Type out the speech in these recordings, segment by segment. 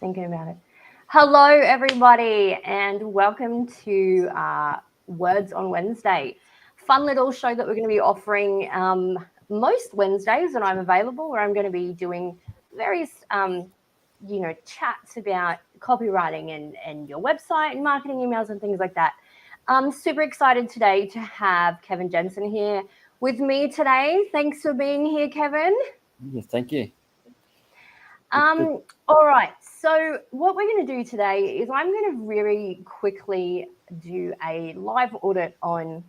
Thinking about it. Hello, everybody, and welcome to Words on Wednesday. Fun little show that we're going to be offering most Wednesdays when I'm available, where I'm going to be doing various, chats about copywriting and your website and marketing emails and things like that. I'm super excited today to have Kevin Jensen here with me today. Thanks for being here, Kevin. Yeah, thank you. All right. So what we're going to do today is I'm going to really quickly do a live audit on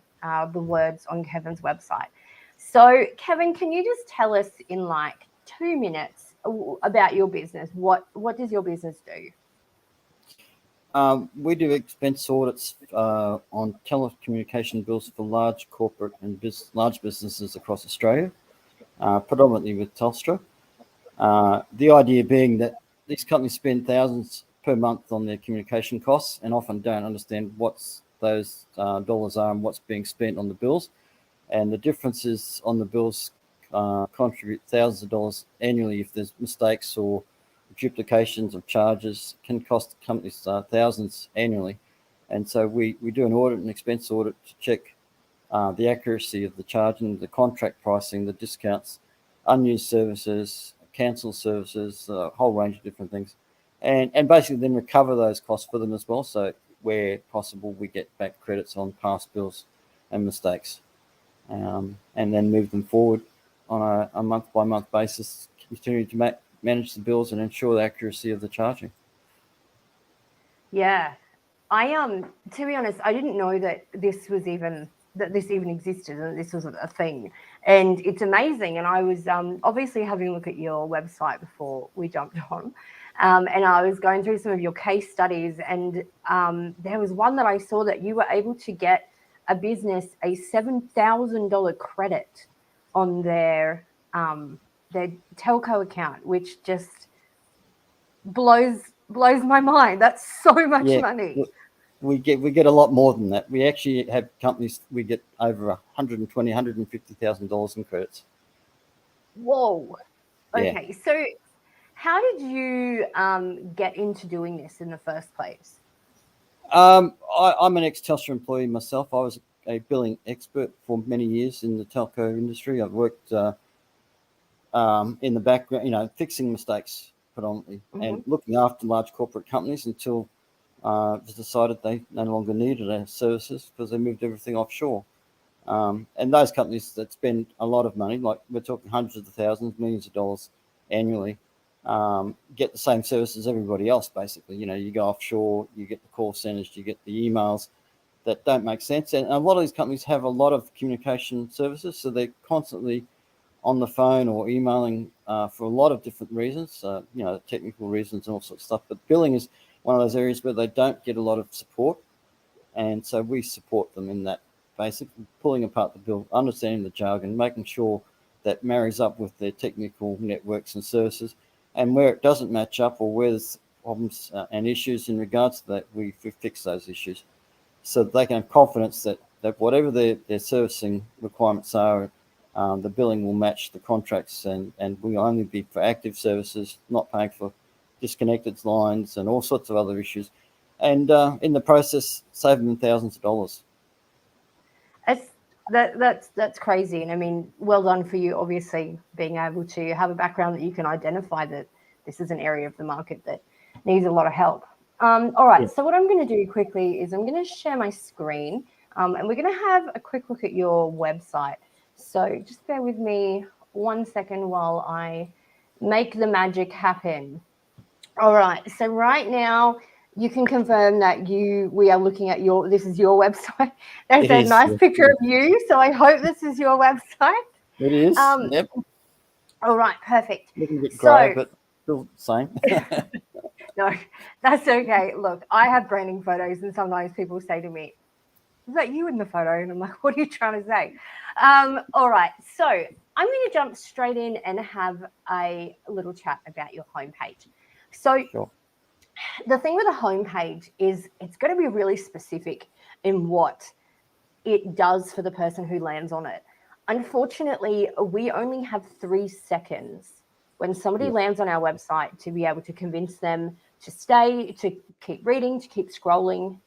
the words on Kevin's website. So Kevin, can you just tell us in like 2 minutes about your business? What does your business do? We do expense audits on telecommunication bills for large corporate and large businesses across Australia, predominantly with Telstra. The idea being that these companies spend thousands per month on their communication costs and often don't understand what those dollars are and what's being spent on the bills. And the differences on the bills contribute thousands of dollars annually if there's mistakes or duplications of charges, can cost companies thousands annually. And so we do an audit, an expense audit, to check the accuracy of the charging, the contract pricing, the discounts, unused services, cancelled services, a whole range of different things. And basically then recover those costs for them as well. So where possible, we get back credits on past bills and mistakes. And then move them forward on a month-by-month basis, continue to manage the bills and ensure the accuracy of the charging. Yeah, I to be honest, I didn't know that this even existed and this was a thing, and it's amazing. And I was obviously having a look at your website before we jumped on, and I was going through some of your case studies, and there was one that I saw that you were able to get a business a $7,000 credit on their telco account, which just blows my mind. That's so much money. We get a lot more than that. We actually have companies, we get over $120,000-$150,000 in credits. Whoa. Okay, Yeah. so how did you get into doing this in the first place? I'm an ex-Telstra employee myself. I was a billing expert for many years in the telco industry. I've worked in the background, fixing mistakes predominantly, and looking after large corporate companies until it was decided they no longer needed our services because they moved everything offshore. And those companies that spend a lot of money, like we're talking hundreds of thousands, millions of dollars annually, get the same service as everybody else, basically. You go offshore, you get the call centers, you get the emails that don't make sense. And a lot of these companies have a lot of communication services, so they're constantly on the phone or emailing for a lot of different reasons, technical reasons and all sorts of stuff. But billing is one of those areas where they don't get a lot of support. And so we support them in that, basically pulling apart the bill, understanding the jargon, making sure that marries up with their technical networks and services. And where it doesn't match up or where there's problems and issues in regards to that, we fix those issues so that they can have confidence that whatever their servicing requirements are, the billing will match the contracts and will only be for active services, not paying for disconnected lines and all sorts of other issues. And in the process, save them thousands of dollars. That's crazy. And I mean, well done for you, obviously, being able to have a background that you can identify that this is an area of the market that needs a lot of help. All right, yeah. So what I'm going to do quickly is I'm going to share my screen and we're going to have a quick look at your website. So just bear with me 1 second while I make the magic happen. All right, so right now you can confirm that we are looking at this is your website. There's a nice picture of you, so I hope this is your website. It is, yep. All right, perfect. Looking a bit grey, but still the same. No, that's okay. Look, I have branding photos and sometimes people say to me, is that you in the photo? And I'm like, what are you trying to say? All right, so I'm going to jump straight in and have a little chat about your homepage. So sure. The thing with a homepage is it's going to be really specific in what it does for the person who lands on it. Unfortunately, we only have 3 seconds when somebody lands on our website, to be able to convince them to stay, to keep reading, to keep scrolling,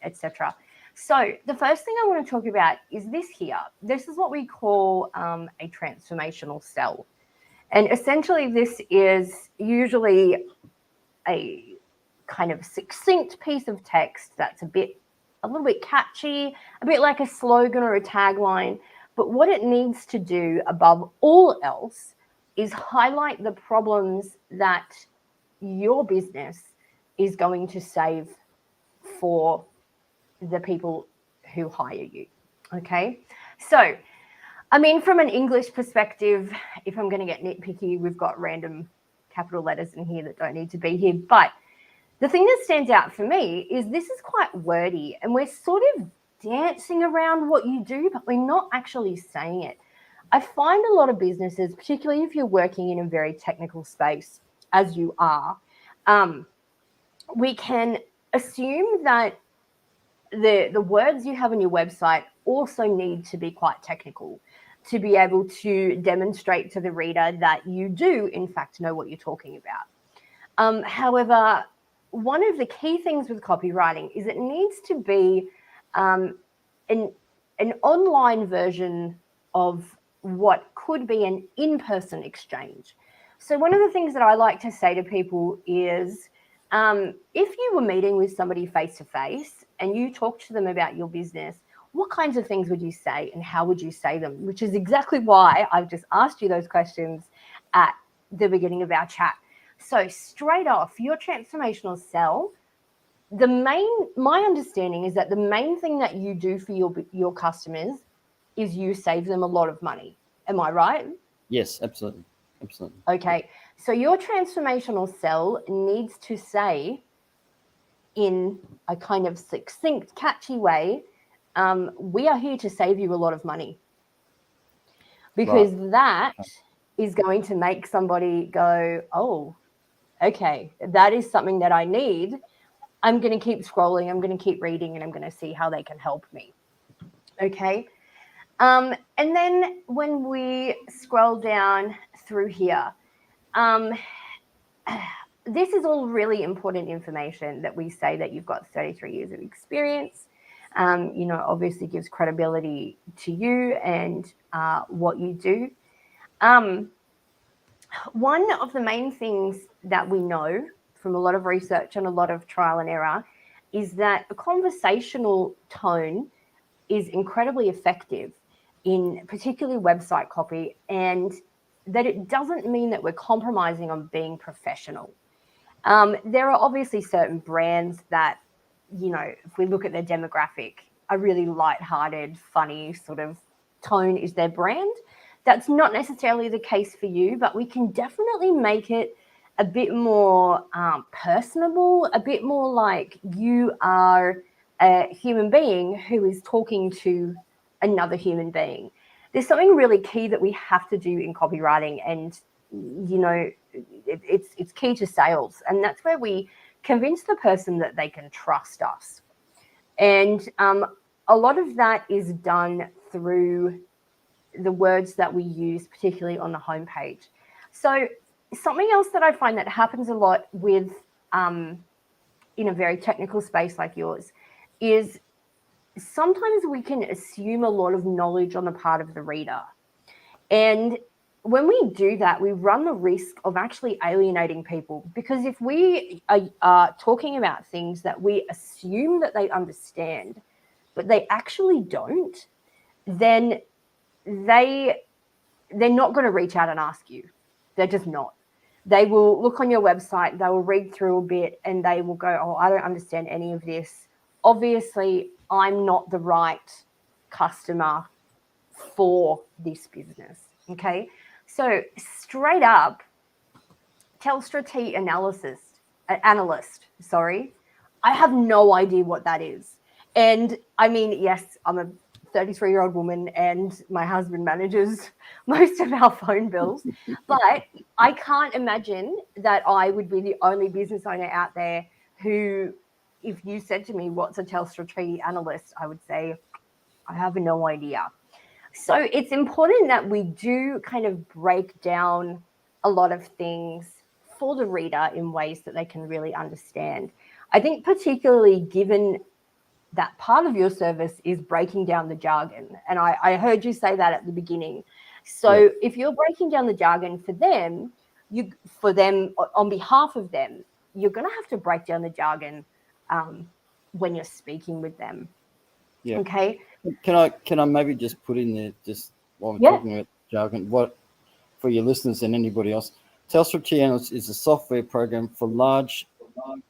etc. So the first thing I want to talk about is this here. This is what we call a transformational sell. And essentially this is usually a kind of succinct piece of text that's a little bit catchy, a bit like a slogan or a tagline. But what it needs to do above all else is highlight the problems that your business is going to save for the people who hire you. Okay. So, I mean, from an English perspective, if I'm going to get nitpicky, we've got random capital letters in here that don't need to be here. But the thing that stands out for me is this is quite wordy, and we're sort of dancing around what you do, but we're not actually saying it. I find a lot of businesses, particularly if you're working in a very technical space, as you are, we can assume that the words you have on your website also need to be quite technical to be able to demonstrate to the reader that you do, in fact, know what you're talking about. However, one of the key things with copywriting is it needs to be an online version of what could be an in-person exchange. So one of the things that I like to say to people is, if you were meeting with somebody face-to-face and you talked to them about your business, what kinds of things would you say and how would you say them? Which is exactly why I've just asked you those questions at the beginning of our chat. So straight off, your transformational sell, my understanding is that the main thing that you do for your customers is you save them a lot of money. Am I right? Yes, absolutely. Absolutely. Okay. So your transformational sell needs to say in a kind of succinct, catchy way, we are here to save you a lot of money. Because that is going to make somebody go, oh, okay, that is something that I need. I'm going to keep scrolling, I'm going to keep reading, and I'm going to see how they can help me. Okay. And then when we scroll down through here, this is all really important information that we say that you've got 33 years of experience. Obviously gives credibility to you and what you do. One of the main things that we know from a lot of research and a lot of trial and error is that a conversational tone is incredibly effective in particularly website copy, and that it doesn't mean that we're compromising on being professional. There are obviously certain brands that, if we look at their demographic, a really lighthearted, funny sort of tone is their brand. That's not necessarily the case for you, but we can definitely make it a bit more personable, a bit more like you are a human being who is talking to another human being. There's something really key that we have to do in copywriting, and it's key to sales, and that's where we convince the person that they can trust us. And a lot of that is done through the words that we use, particularly on the homepage. So something else that I find that happens a lot with in a very technical space like yours is sometimes we can assume a lot of knowledge on the part of the reader. And when we do that, we run the risk of actually alienating people, because if we are talking about things that we assume that they understand, but they actually don't, then they're not going to reach out and ask you. They're just not. They will look on your website, they will read through a bit, and they will go, oh, I don't understand any of this. Obviously, I'm not the right customer for this business. Okay. So straight up, Telstra T analyst, I have no idea what that is. And I mean, yes, I'm a 33-year-old woman and my husband manages most of our phone bills, but I can't imagine that I would be the only business owner out there who, if you said to me, what's a Telstra T analyst, I would say, I have no idea. So it's important that we do kind of break down a lot of things for the reader in ways that they can really understand. I think particularly given that part of your service is breaking down the jargon. And I heard you say that at the beginning. So if you're breaking down the jargon for them, on behalf of them, you're going to have to break down the jargon when you're speaking with them. Yeah. Okay. Can I maybe just put in there, just while we're talking about jargon, what for your listeners and anybody else, Telstra TN is a software program for large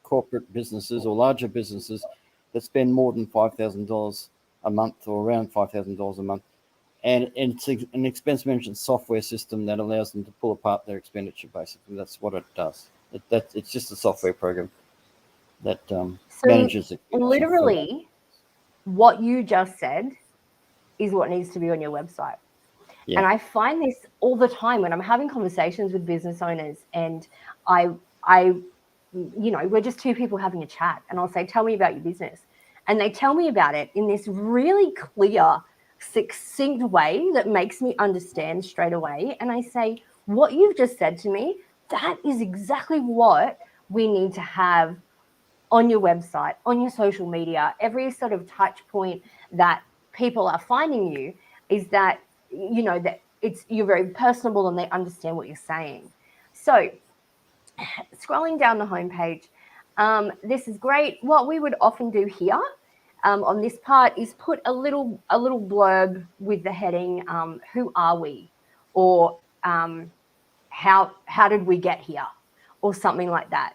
corporate businesses or larger businesses that spend more than $5,000 a month or around $5,000 a month. And it's an expense management software system that allows them to pull apart their expenditure, basically. That's what it does. It's just a software program that manages it. Literally, what you just said is what needs to be on your website. Yeah. And I find this all the time when I'm having conversations with business owners, and I we're just two people having a chat, and I'll say, tell me about your business. And they tell me about it in this really clear, succinct way that makes me understand straight away. And I say, what you've just said to me, that is exactly what we need to have on your website, on your social media. Every sort of touch point that people are finding you is that, that you're very personable and they understand what you're saying. So scrolling down the homepage, this is great. What we would often do here on this part is put a little blurb with the heading, who are we? Or how did we get here? Or something like that.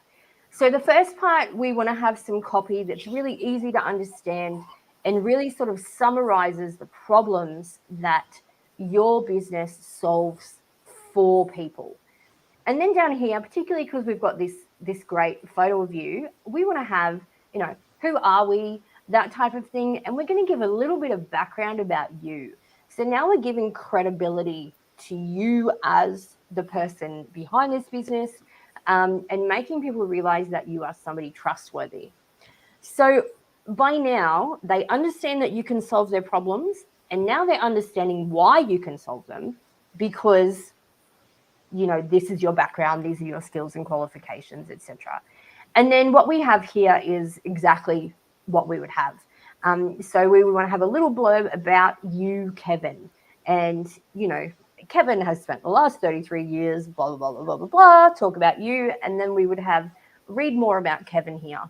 So the first part, we want to have some copy that's really easy to understand and really sort of summarizes the problems that your business solves for people. And then down here, particularly because we've got this great photo of you, we want to have, who are we, that type of thing. And we're going to give a little bit of background about you. So now we're giving credibility to you as the person behind this business, and making people realize that you are somebody trustworthy. So by now, they understand that you can solve their problems, and now they're understanding why you can solve them, because this is your background, these are your skills and qualifications, etc. And then what we have here is exactly what we would have. So we would want to have a little blurb about you, Kevin. And, Kevin has spent the last 33 years, blah, blah, blah, blah, blah, blah, talk about you. And then we would have read more about Kevin here.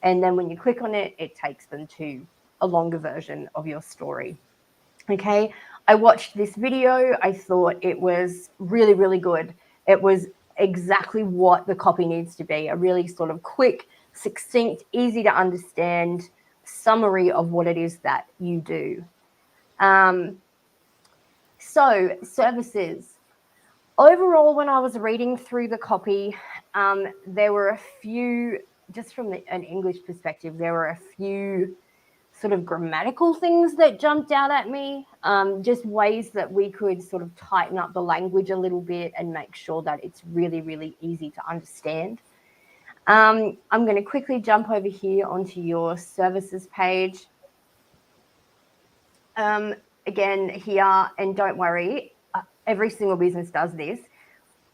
And then when you click on it, it takes them to a longer version of your story. Okay, I watched this video. I thought it was really, really good. It was exactly what the copy needs to be, a really sort of quick, succinct, easy to understand summary of what it is that you do. So services. Overall, when I was reading through the copy, there were a few, just from an English perspective, there were a few sort of grammatical things that jumped out at me, just ways that we could sort of tighten up the language a little bit and make sure that it's really, really easy to understand. I'm going to quickly jump over here onto your services page. Again, here, and don't worry, every single business does this.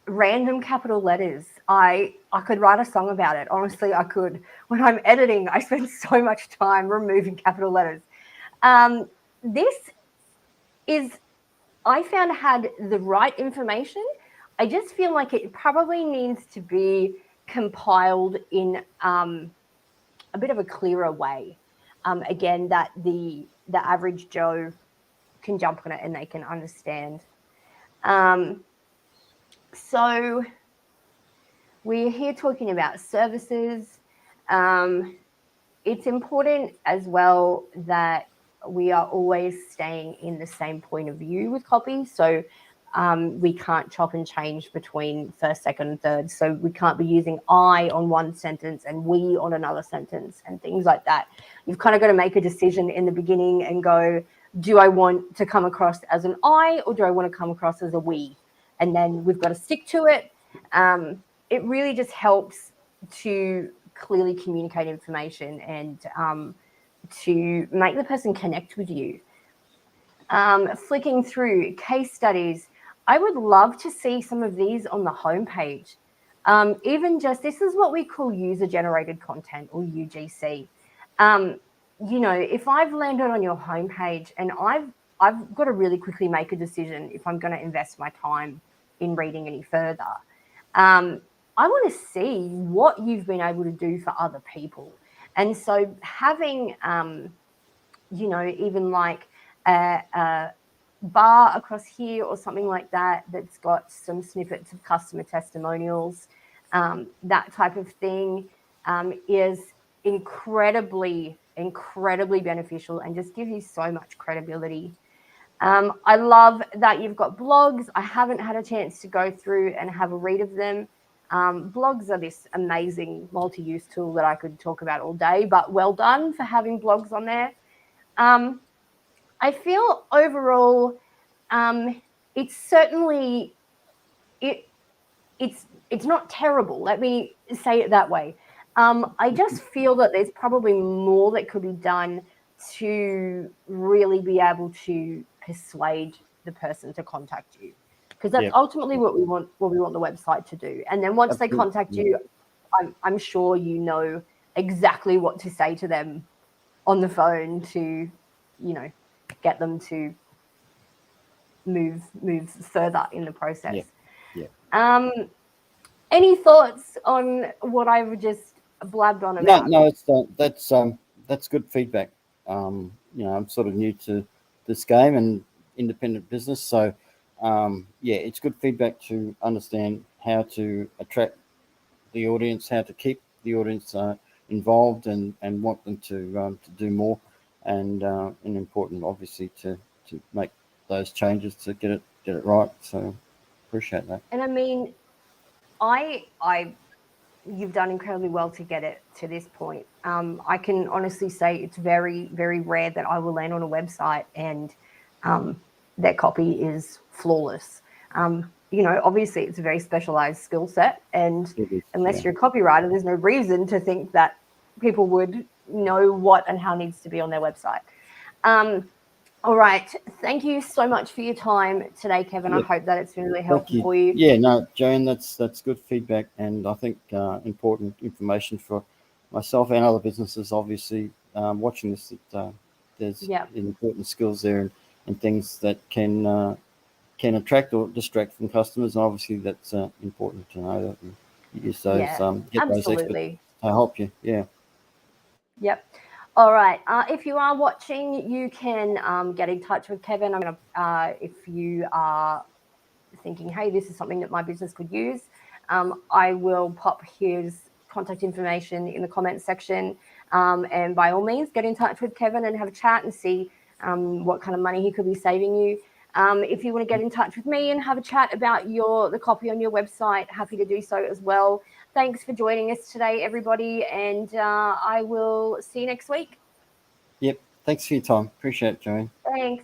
Random capital letters. I could write a song about it. Honestly, I could. When I'm editing, I spend so much time removing capital letters. This is, I found, had the right information. I just feel like it probably needs to be compiled in a bit of a clearer way. Again, that the average Joe can jump on it and they can understand. So we're here talking about services. It's important as well that we are always staying in the same point of view with copy. So we can't chop and change between first, second, and third. So we can't be using I on one sentence and we on another sentence and things like that. You've kind of got to make a decision in the beginning and go, do I want to come across as an I or do I want to come across as a we? And then we've got to stick to it. It really just helps to clearly communicate information and to make the person connect with you. Flicking through case studies, I would love to see some of these on the homepage. Even just, this is what we call user-generated content, or UGC. If I've landed on your homepage and I've got to really quickly make a decision if I'm going to invest my time in reading any further. I want to see what you've been able to do for other people. And so having, even like a bar across here or something like that, that's got some snippets of customer testimonials, that type of thing, is incredibly beneficial and just gives you so much credibility. I love that you've got blogs. I haven't had a chance to go through and have a read of them. Blogs are this amazing multi-use tool that I could talk about all day, but well done for having blogs on there. I feel overall, it's certainly, it's not terrible. Let me say it that way. I just feel that there's probably more that could be done to really be able to persuade the person to contact you, because that's ultimately what we want the website to do. And then once they contact you, I'm sure you know exactly what to say to them on the phone to, get them to move further in the process. Any thoughts on what I've just blabbed on about? No, that's good feedback. I'm sort of new to this game and independent business, so it's good feedback to understand how to attract the audience, how to keep the audience involved, and want them to do more, and important, obviously, to make those changes to get it right. So appreciate that. And I mean, you've done incredibly well to get it to this point. I can honestly say it's very, very rare that I will land on a website and their copy is flawless. Obviously it's a very specialized skill set, and unless you're a copywriter, there's no reason to think that people would know what and how needs to be on their website. All right. Thank you so much for your time today, Kevin. I hope that it's been really helpful for you. Yeah, no, Joan, that's good feedback, and I think important information for myself and other businesses, obviously, watching this, that there's important skills there and things that can attract or distract from customers. And obviously that's important to know that you use those, get those experts to help you. Yeah. Yep. All right. If you are watching, you can get in touch with Kevin. I'm gonna, if you are thinking, hey, this is something that my business could use, I will pop his contact information in the comments section. And by all means, get in touch with Kevin and have a chat and see what kind of money he could be saving you. If you want to get in touch with me and have a chat about the copy on your website, happy to do so as well. Thanks for joining us today, everybody, and I will see you next week. Yep. Thanks for your time. Appreciate it, Joanne. Thanks.